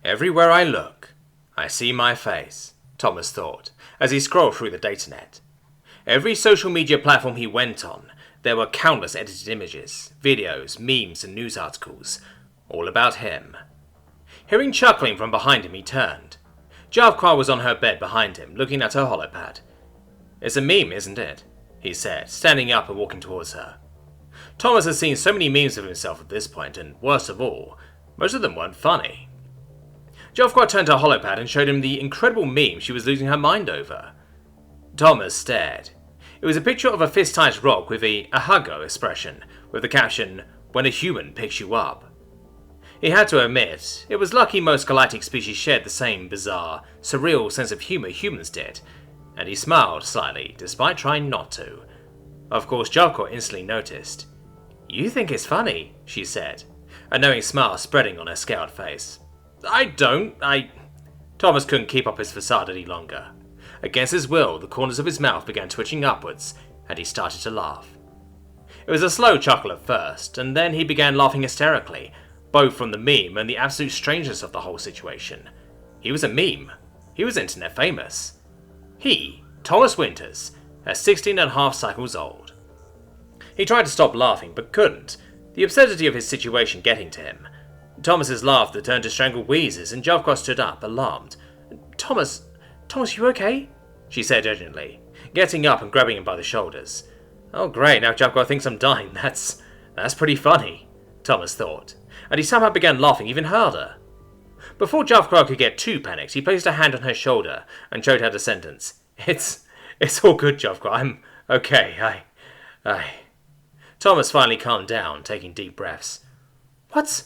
Everywhere I look, I see my face, Thomas thought, as he scrolled through the datanet. Every social media platform he went on, there were countless edited images, videos, memes, and news articles, all about him. Hearing chuckling from behind him, he turned. Jackster was on her bed behind him, looking at her holopad. "It's a meme, isn't it?" he said, standing up and walking towards her. Thomas had seen so many memes of himself at this point, and worst of all, most of them weren't funny. Jackster turned her holopad and showed him the incredible meme she was losing her mind over. Thomas stared. It was a picture of a fist-sized rock with a "ahago" expression, with the caption, "When a human picks you up." He had to admit, it was lucky most galactic species shared the same bizarre, surreal sense of humour humans did, and he smiled slightly, despite trying not to. Of course, Jackster instantly noticed. "You think it's funny," she said, a knowing smile spreading on her scowled face. "I don't, Thomas couldn't keep up his facade any longer. Against his will, the corners of his mouth began twitching upwards, and he started to laugh. It was a slow chuckle at first, and then he began laughing hysterically, both from the meme and the absolute strangeness of the whole situation. He was a meme. He was internet famous. He, Thomas Winters, at 16.5 cycles old. He tried to stop laughing, but couldn't, the absurdity of his situation getting to him. Thomas's laughter turned to strangled wheezes, and Jackster stood up, alarmed. Thomas, you okay?" she said urgently, getting up and grabbing him by the shoulders. "Oh great, now Jackster thinks I'm dying. That's pretty funny," Thomas thought, and he somehow began laughing even harder. Before Jackster could get too panicked, he placed a hand on her shoulder and choked out a sentence. It's all good, Jackster. I'm okay. Thomas finally calmed down, taking deep breaths. What?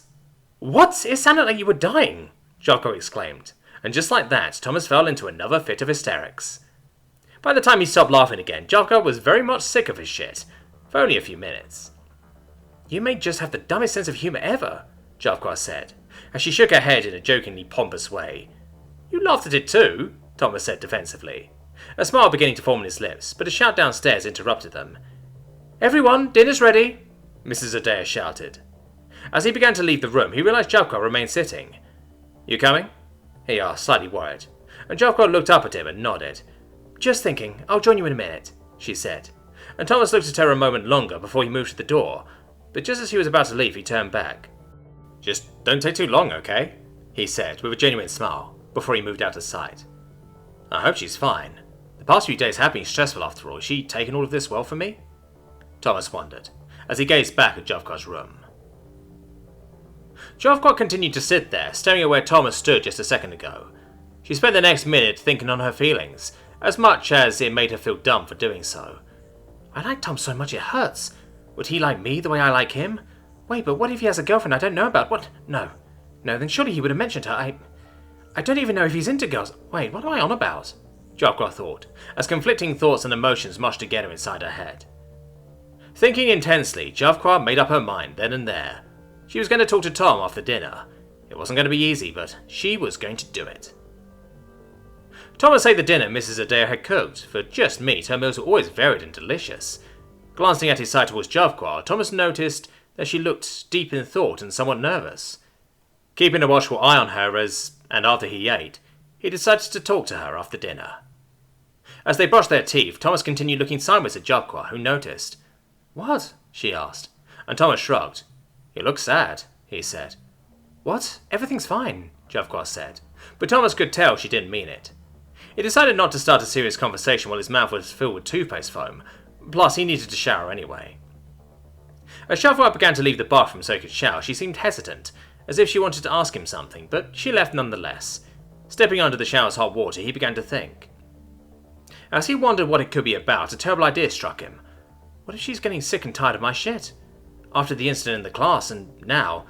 It sounded like you were dying, Jackster exclaimed, and just like that, Thomas fell into another fit of hysterics. By the time he stopped laughing again, Jackster was very much sick of his shit, for only a few minutes. "You may just have the dumbest sense of humour ever," Jackster said, as she shook her head in a jokingly pompous way. "You laughed at it too," Thomas said defensively, a smile beginning to form on his lips, but a shout downstairs interrupted them. "Everyone, dinner's ready," Mrs. Adair shouted. As he began to leave the room, he realised Jackster remained sitting. "You coming?" he asked, slightly worried, and Jackster looked up at him and nodded. "Just thinking, I'll join you in a minute," she said, and Thomas looked at her a moment longer before he moved to the door, but just as he was about to leave, he turned back. "Just don't take too long, okay?" he said, with a genuine smile, before he moved out of sight. "I hope she's fine. The past few days have been stressful after all. Is she taking all of this well for me?" Thomas wondered, as he gazed back at Jackster's room. Jackster continued to sit there, staring at where Thomas stood just a second ago. She spent the next minute thinking on her feelings, as much as it made her feel dumb for doing so. "I like Tom so much it hurts. Would he like me the way I like him? Wait, but what if he has a girlfriend I don't know about? What? No, then surely he would have mentioned her. I don't even know if he's into girls. Wait, what am I on about?" Jackster thought, as conflicting thoughts and emotions mushed together inside her head. Thinking intensely, Jackster made up her mind then and there. She was going to talk to Tom after dinner. It wasn't going to be easy, but she was going to do it. Thomas ate the dinner Mrs. Adair had cooked. For just meat, her meals were always varied and delicious. Glancing at his side towards Jackster, Thomas noticed that she looked deep in thought and somewhat nervous. Keeping a watchful eye on her and after he ate, he decided to talk to her after dinner. As they brushed their teeth, Thomas continued looking sideways at Jackster, who noticed. "What?" she asked, and Thomas shrugged. "You look sad," he said. "What? Everything's fine," Jackster said, but Thomas could tell she didn't mean it. He decided not to start a serious conversation while his mouth was filled with toothpaste foam, plus he needed to shower anyway. As Jackster began to leave the bathroom so he could shower, she seemed hesitant, as if she wanted to ask him something, but she left nonetheless. Stepping under the shower's hot water, he began to think. As he wondered what it could be about, a terrible idea struck him. What if she's getting sick and tired of my shit? After the incident in the class, and now,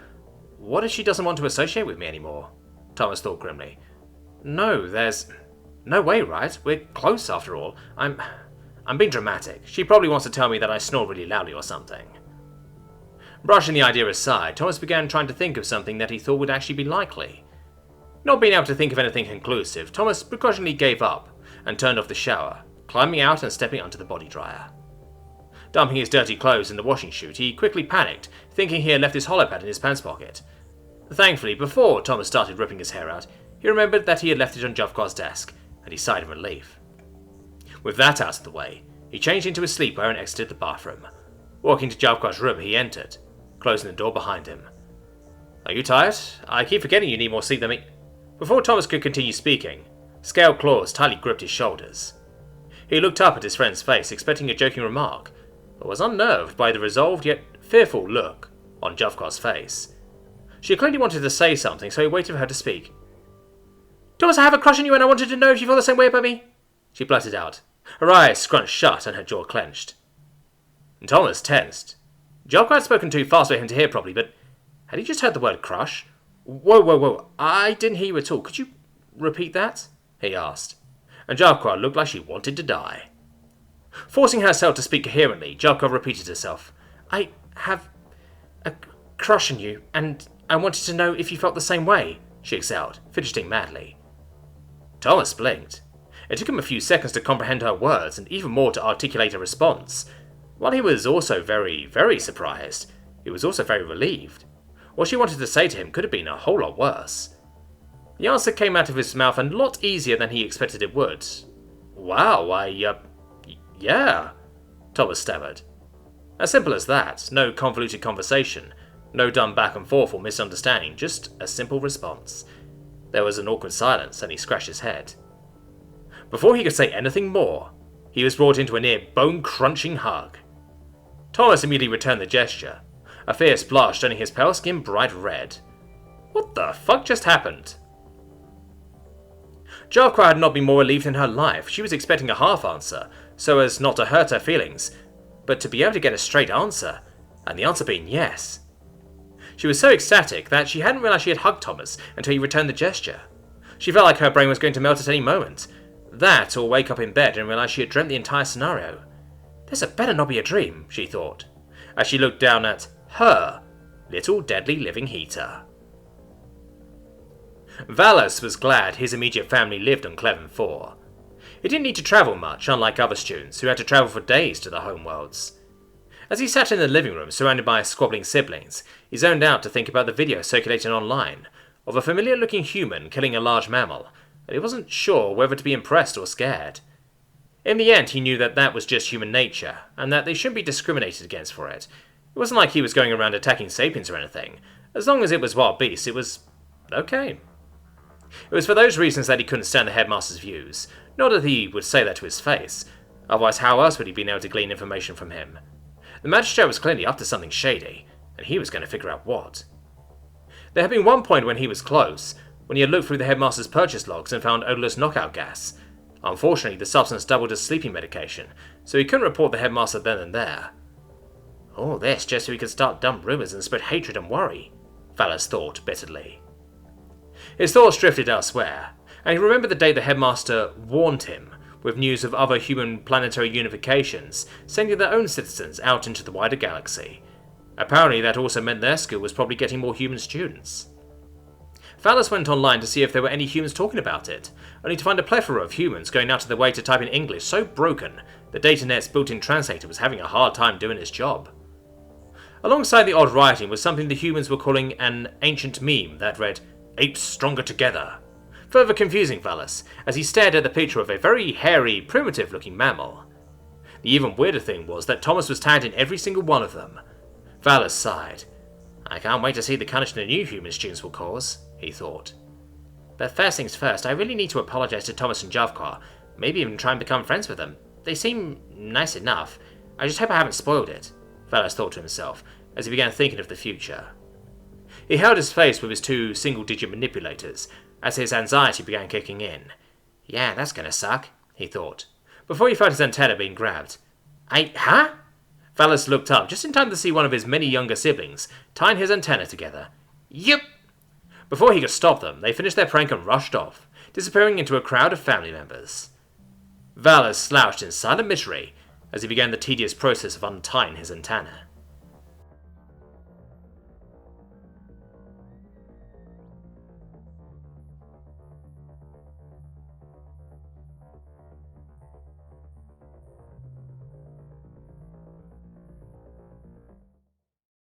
what if she doesn't want to associate with me anymore? Thomas thought grimly. No, there's no way, right? We're close after all. I'm being dramatic. She probably wants to tell me that I snore really loudly or something. Brushing the idea aside, Thomas began trying to think of something that he thought would actually be likely. Not being able to think of anything conclusive, Thomas begrudgingly gave up and turned off the shower, climbing out and stepping onto the body dryer. Dumping his dirty clothes in the washing chute, he quickly panicked, thinking he had left his holopad in his pants pocket. Thankfully, before Thomas started ripping his hair out, he remembered that he had left it on Jovkar's desk, and he sighed in relief. With that out of the way, he changed into his sleepwear and exited the bathroom. Walking to Jovkar's room, he entered, closing the door behind him. Are you tired? I keep forgetting you need more sleep than me. Before Thomas could continue speaking, scaled claws tightly gripped his shoulders. He looked up at his friend's face, expecting a joking remark, but was unnerved by the resolved yet fearful look on Jovkar's face. She clearly wanted to say something, so he waited for her to speak. Thomas, I have a crush on you and I wanted to know if you feel the same way about me, she blurted out. Her eyes scrunched shut and her jaw clenched. And Thomas tensed. Jovkar had spoken too fast for him to hear properly, but had he just heard the word crush? Whoa, I didn't hear you at all. Could you repeat that? He asked. And Jovkar looked like she wanted to die. Forcing herself to speak coherently, Jovkar repeated herself. I have a crush on you, and I wanted to know if you felt the same way, she exhaled, fidgeting madly. Thomas blinked. It took him a few seconds to comprehend her words, and even more to articulate a response. While he was also very, very surprised, he was also very relieved. What she wanted to say to him could have been a whole lot worse. The answer came out of his mouth a lot easier than he expected it would. Wow, yeah, Thomas stammered. As simple as that, no convoluted conversation, no dumb back and forth or misunderstanding, just a simple response. There was an awkward silence, and he scratched his head. Before he could say anything more, he was brought into a near bone-crunching hug. Thomas immediately returned the gesture, a fierce blush turning his pale skin bright red. What the fuck just happened? Jovkar had not been more relieved in her life. She was expecting a half answer, so as not to hurt her feelings, but to be able to get a straight answer, and the answer being yes. She was so ecstatic that she hadn't realized she had hugged Thomas until he returned the gesture. She felt like her brain was going to melt at any moment. That, or wake up in bed and realize she had dreamt the entire scenario. This had better not be a dream, she thought, as she looked down at her little deadly living heater. Valus was glad his immediate family lived on Cleven 4. He didn't need to travel much, unlike other students who had to travel for days to the homeworlds. As he sat in the living room surrounded by squabbling siblings, he zoned out to think about the video circulating online of a familiar-looking human killing a large mammal, and he wasn't sure whether to be impressed or scared. In the end, he knew that that was just human nature, and that they shouldn't be discriminated against for it. It wasn't like he was going around attacking sapiens or anything. As long as it was wild beasts, it was okay. It was for those reasons that he couldn't stand the headmaster's views. Not that he would say that to his face. Otherwise, how else would he be able to glean information from him? The magistrate was clearly up to something shady, and he was going to figure out what. There had been one point when he was close, when he had looked through the headmaster's purchase logs and found odorless knockout gas. Unfortunately, the substance doubled as sleeping medication, so he couldn't report the headmaster then and there. All this just so he could start dumb rumours and spread hatred and worry, Valus thought bitterly. His thoughts drifted elsewhere, and he remembered the day the headmaster warned him with news of other human planetary unifications sending their own citizens out into the wider galaxy. Apparently that also meant their school was probably getting more human students. Valus went online to see if there were any humans talking about it, only to find a plethora of humans going out of their way to type in English so broken that DataNet's built-in translator was having a hard time doing its job. Alongside the odd writing was something the humans were calling an ancient meme that read, "Apes stronger together," further confusing Valus as he stared at the picture of a very hairy, primitive-looking mammal. The even weirder thing was that Thomas was tagged in every single one of them. Valus sighed. I can't wait to see the carnage the new human students will cause, he thought. But first things first, I really need to apologise to Thomas and Jovkar, maybe even try and become friends with them. They seem nice enough. I just hope I haven't spoiled it, Valus thought to himself, as he began thinking of the future. He held his face with his two single-digit manipulators, as his anxiety began kicking in. Yeah, that's gonna suck, he thought, before he felt his antenna being grabbed. Huh? Valus looked up just in time to see one of his many younger siblings tying his antenna together. Yep! Before he could stop them, they finished their prank and rushed off, disappearing into a crowd of family members. Valus slouched in silent misery as he began the tedious process of untying his antenna.